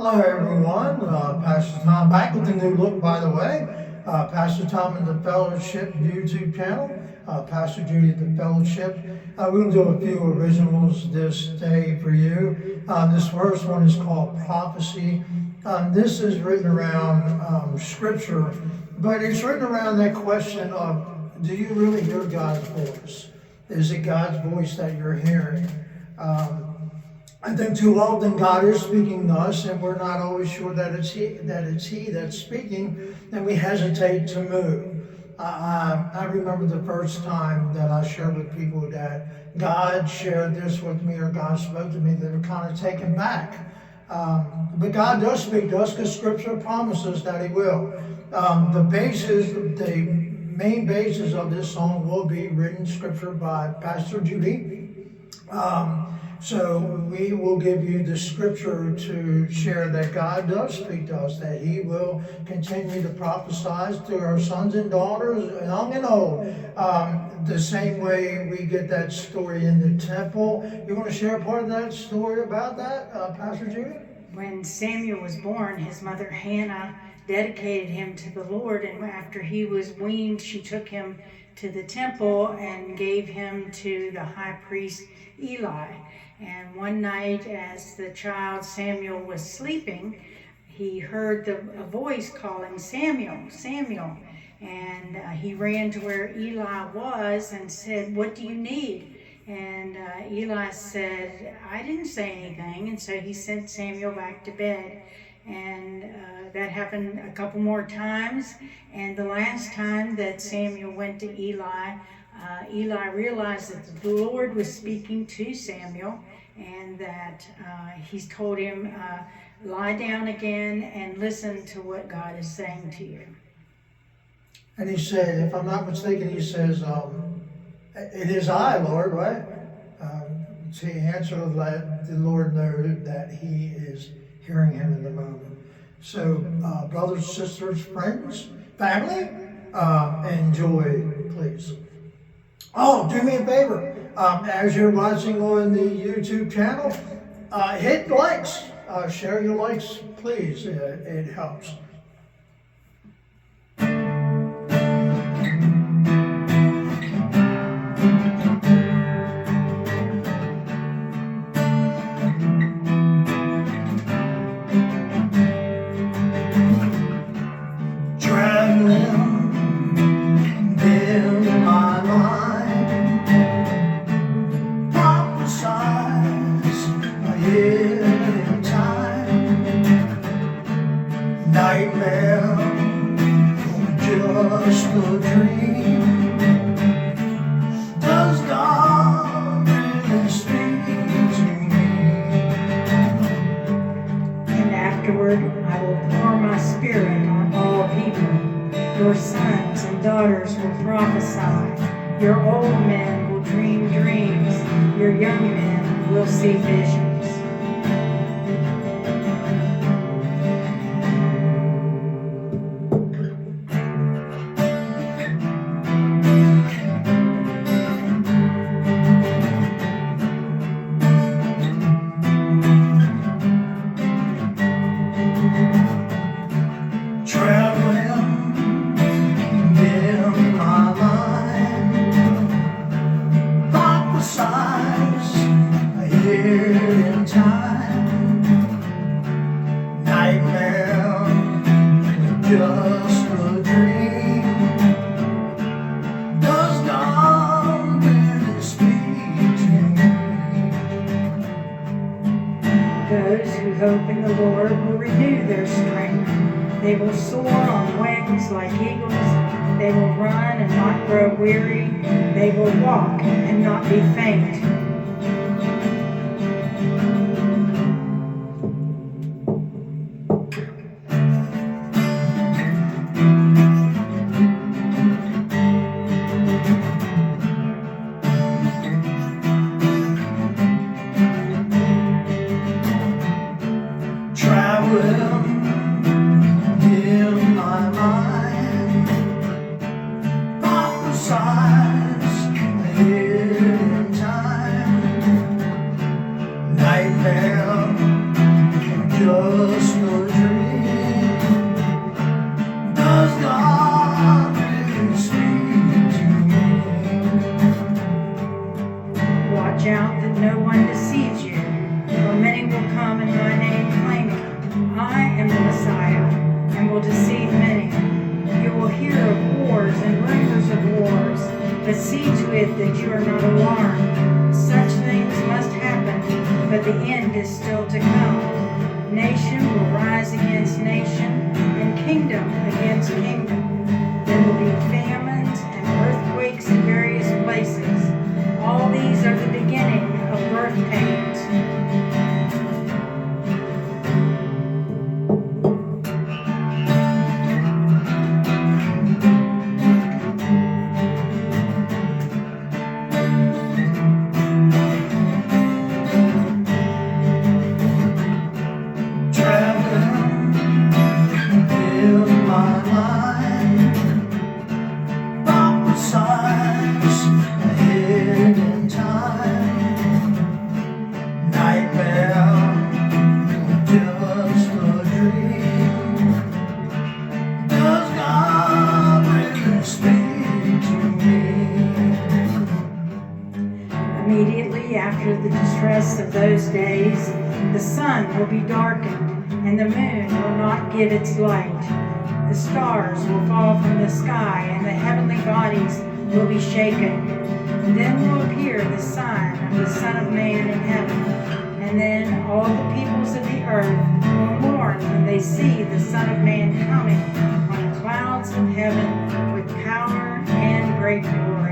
Hello everyone, Pastor Tom back with a new look, by the way. Pastor Tom and the Fellowship YouTube channel, Pastor Judy at the Fellowship. We're going to do a few originals this day for you. This first one is called Prophecy. This is written around scripture, but it's written around that question of, do you really hear God's voice? Is it God's voice that you're hearing? I think too often God is speaking to us, and we're not always sure that it's He that's speaking, and we hesitate to move. I remember the first time that I shared with people that God shared this with me, or God spoke to me, they were kind of taken back. But God does speak to us because Scripture promises that He will. The main basis of this song will be written Scripture by Pastor Judy. So we will give you the scripture to share that God does speak to us, that He will continue to prophesy to our sons and daughters, young and old. The same way we get that story in the temple. You want to share a part of that story about that, Pastor Judy? When Samuel was born, his mother Hannah dedicated him to the Lord, and after he was weaned, she took him to the temple and gave him to the high priest Eli. And one night, as the child Samuel was sleeping, he heard a voice calling, "Samuel, Samuel." And he ran to where Eli was and said, "What do you need?" And Eli said, "I didn't say anything." And so he sent Samuel back to bed. And that happened a couple more times. And the last time that Samuel went to Eli, Eli realized that the Lord was speaking to Samuel, and that He's told him, lie down again and listen to what God is saying to you. And he said, if I'm not mistaken, he says, it is I, Lord, right? So he answered, let the Lord know that He is hearing him in the moment. So, brothers, sisters, friends, family, enjoy, please. Oh, do me a favor. As you're watching on the YouTube channel, hit likes. Share your likes, please. It helps. Nightmare, just a dream. Does God really speak to me? And afterward I will pour my spirit on all people. Your sons and daughters will prophesy. Your old men will dream dreams. Your young men will see visions. Just a dream. Does God really speak to me? Those who hope in the Lord will renew their strength. They will soar on wings like eagles. They will run and not grow weary. They will walk and not be faint. In my mind, prophesies ahead in time. Nightmare, just will come in my name claiming, I am the Messiah, and will deceive many. You will hear of wars and rumors of wars, but see to it that you are not alarmed. Such things must happen, but the end is still to come. Nation will rise against nation, and kingdom against kingdom. There will be famines and earthquakes in various places. All these are the beginning of birth pains. Immediately after the distress of those days, the sun will be darkened, and the moon will not give its light. The stars will fall from the sky, and the heavenly bodies will be shaken. Then will appear the sign of the Son of Man in heaven, and then all the peoples of the earth will mourn when they see the Son of Man coming on the clouds of heaven with power and great glory.